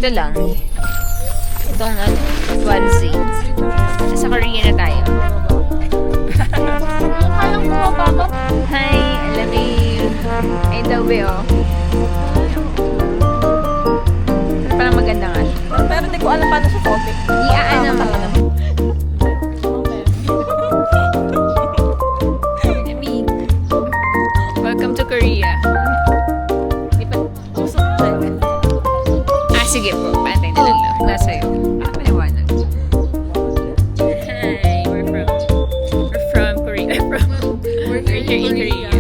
Ito lang. Itong ano, onesie. Sa Korea na tayo. Kalang bumababa. Hi, alam ay daw be, oh. Pero parang maganda nga siya. Pero hindi ko alam paano siya topic. Iaan naman. Welcome to Korea. Di pa... Usok check. Sige po, pantay na lang daw. Nasa iyo. Maliwanag. Hi, we're from Korea. We're here in Korea.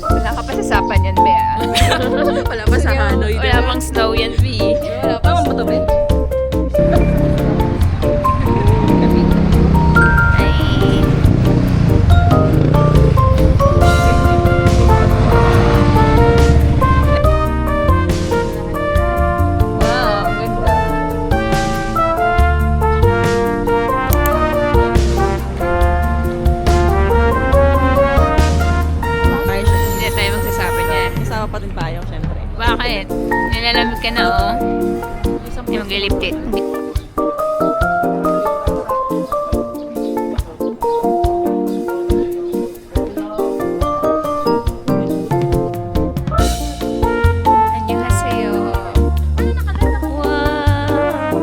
Wala ka pa sa sapan yan, Bea. Wala pa sa Hanoi. Wala pang snow yan, B. Wala pa ang buto, Ben. Ay. Wow, ang ganda. Tayo siya. Hindi na tayo magsasabi niya. Kasama pa din tayo, syempre. Bakit? Nilalamig ka na, oh. Hindi magliliptit. Annyeonghaseyo. Wow!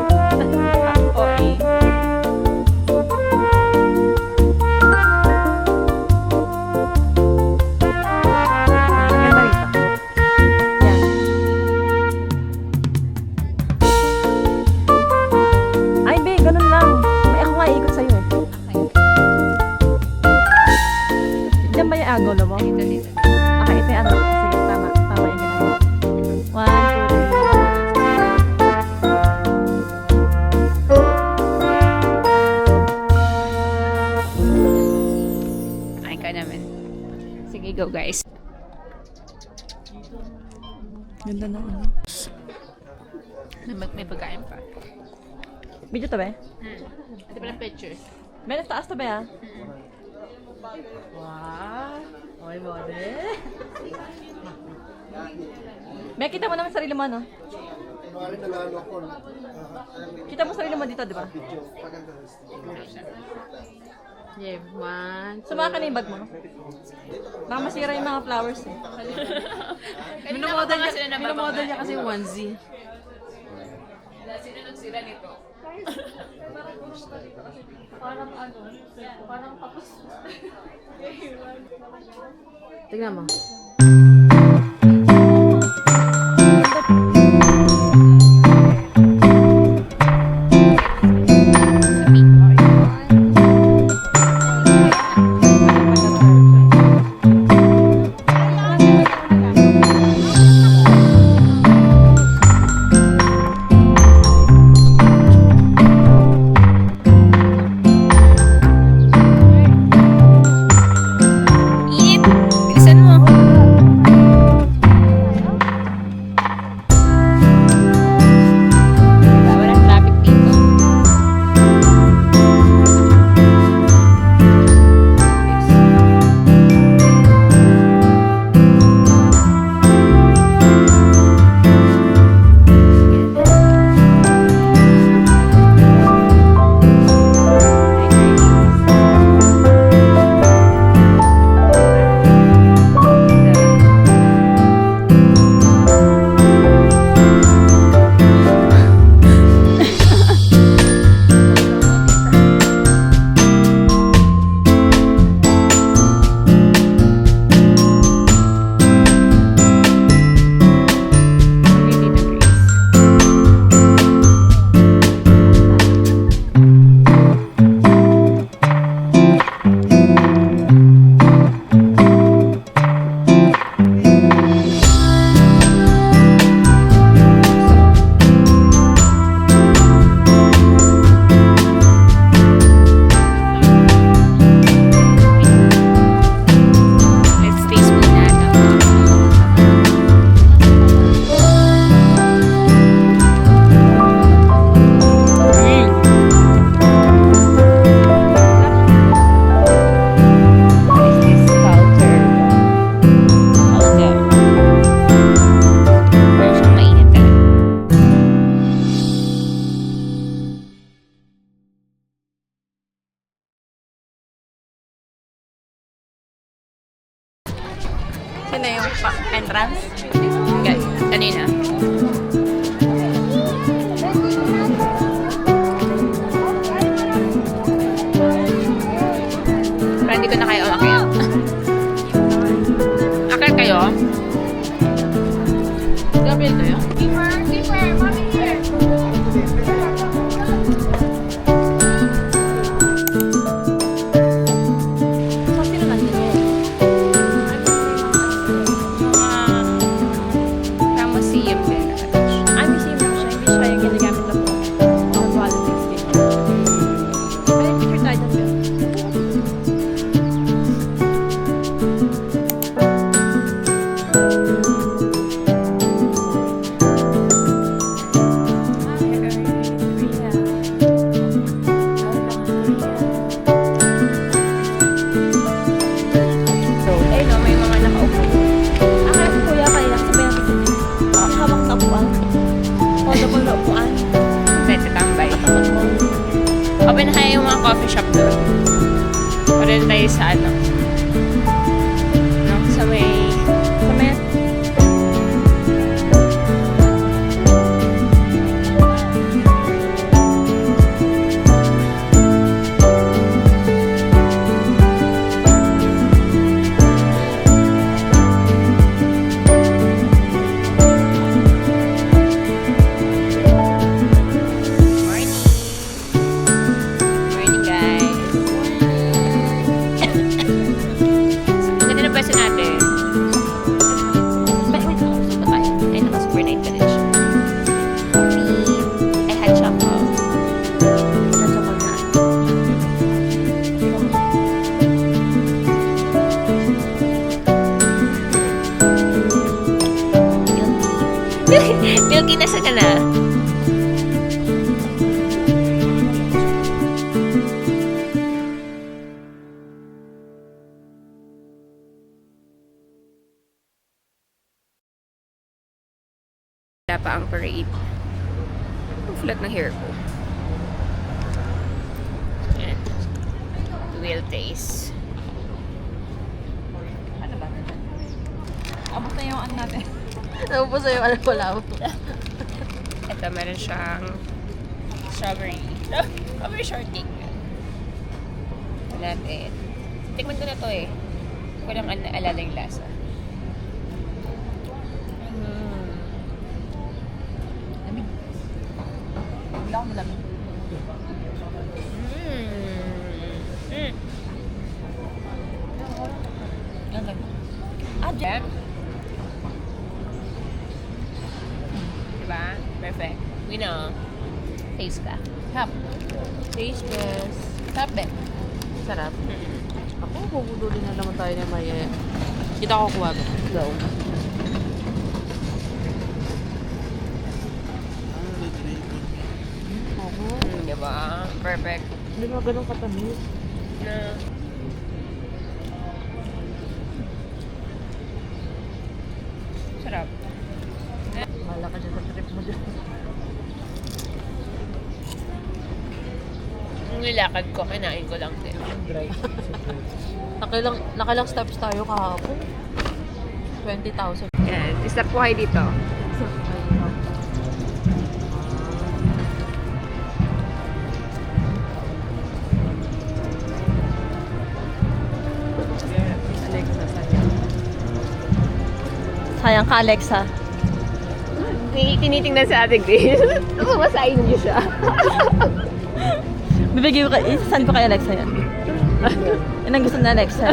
Okay. Maganda rito. Yan. Ay, be, ganun lang. May ako nga ikot sa'yo eh. Diyan ba yung angulo mo? Dito, dito. Okay, ito yung ano. Sige, tama. Tama yung ginagawa. 1, 2, 3. Ay ka naman. Sige, go guys. Ganda na ano. May pagkain pa. Video to be? Ito pala pictures. May taas to be ah? Wow! Okay, bode. May kita mo naman sarili mo, no? Kita mo sarili mo dito, di ba? Yeah, one. Sumaka na yung bag mo. Baka masira yung mga flowers eh. Minomodel niya kasi onesie. Sino nagsira nito? Parang ano, parang tapos. Tignan mo. Init! Bilisan mo! ko na upuan. Pwede tambay. Open high yung mga coffee shop doon. Pareho tayo sa ano. No? Sa may... Sa may... Morning, guys. Ang ganda ng pwesto natin. Wait, ito tayo. Ay, naka-super night pa din siya. Coffee. I had chocolate. Nasa ko na. Milky, nasa ka na? Wala pa ang parade. Ang flat na hair ko. Ayan. Wheel taste. Ano ba? Abot na yung ano natin. Naubos na yung ano ko lang. Ito, meron siyang strawberry. Strawberry shortcake. Natin. Tikman ko na to eh. Walang alala yung lasa. Lamig. Wala akong malamig. Ang ganda. Ah, Jam? Diba? Perfect. We know. Taste ka. Hap. Tasteless. Sarap, be. Sarap. Ako, bubudulin na naman tayo na may... Kita ko kuha ba? Go. Oo. Diba? Perfect. Hindi mo ganun katamis. Na. Sarap. Wala ka dyan sa trip mo dyan. Ang nilakad ko, kinain ko lang din. Dry. Nakailang steps tayo kahapon. 20,000. Yan. Start po kayo dito. Alexa, sayang. Sayang ka, Alexa. Tinitingnan sa Ate Grace. Masahin niyo siya. Bibigay ko kay... Saan ko kay Alexa yan? Yan ang gusto na Alexa.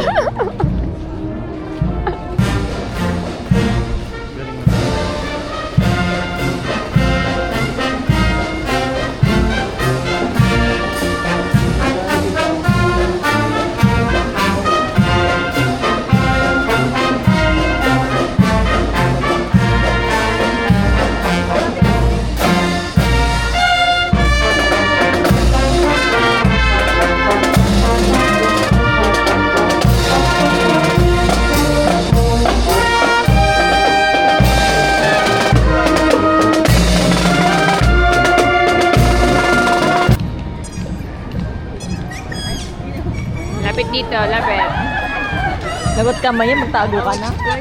Lapit dito, lapit. Lagot kamay yan, magtago ka na. Hi!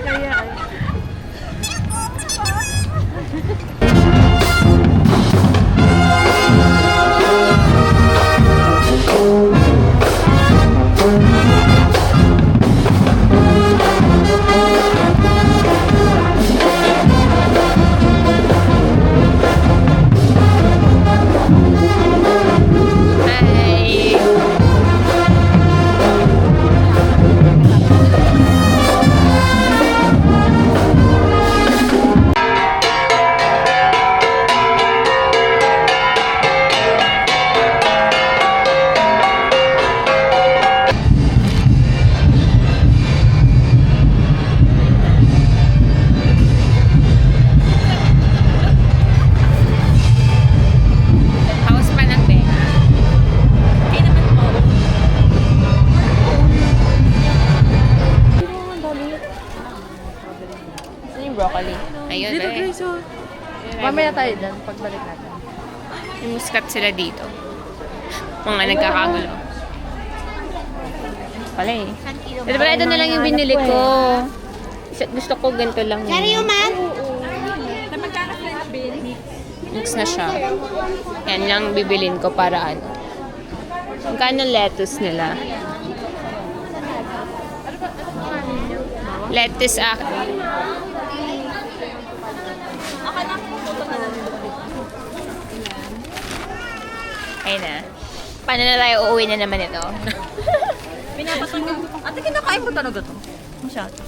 Mamaya tayo dyan, pagbalik natin. Yung muskat sila dito. Mga nagkakagulo. Pala eh. Pero pala ito na lang yung binili ko. Gusto ko ganito lang. Sorry, man. Mix na siya. Yan lang bibilin ko para ano. Magkano lettuce nila? Lettuce Ayun na. Paano na tayo uuwi na naman ito? Pinapatanggal ko. Ate, kinakain mo talaga to? Masyado.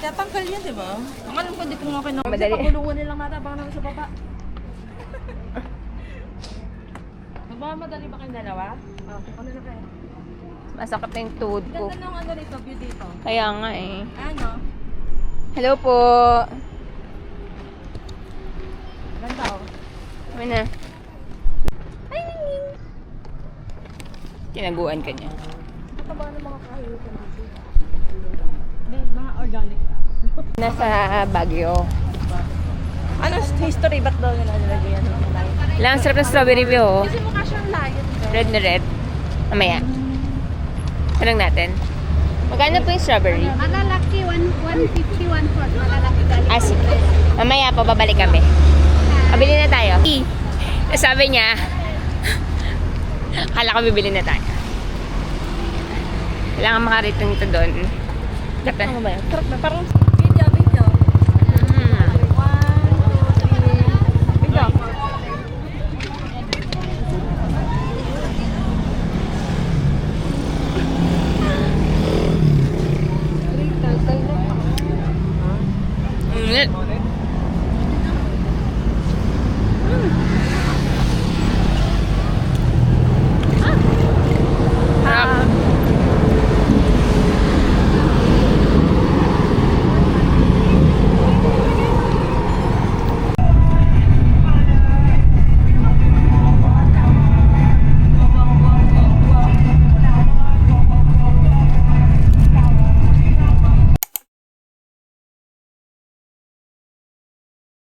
Kaya tanggal yan, di ba? Ang alam ko, di ko nga kinakain. Madali. Kasi pagulungan nilang mata, baka naman sa baba. Magmamadali ba kayong dalawa? Ano na kayo? Masakit na yung tuhod ko. Ganda ng ano dito, view dito. Kaya nga eh. Ano? Hello po. Ganda oh. Ano na? Ay! Tinaguan ka niya. Mataba ng mga kayo ko natin. Mga organic na. Nasa Baguio. Ano history? Ba't daw nila nilagay yan? Lang sarap ng strawberry view. Oh. Kasi mukha siyang lion. Red na red. Mamaya. Tanong natin. Magkano po yung strawberry? Malalaki, 150, 140. Malalaki galing. Ah, sige. Mamaya po, babalik kami. Pabili na tayo. Sabi niya, akala ko bibili na tayo. Kailangan makarating ito doon. Ano ba yan? Truck na parang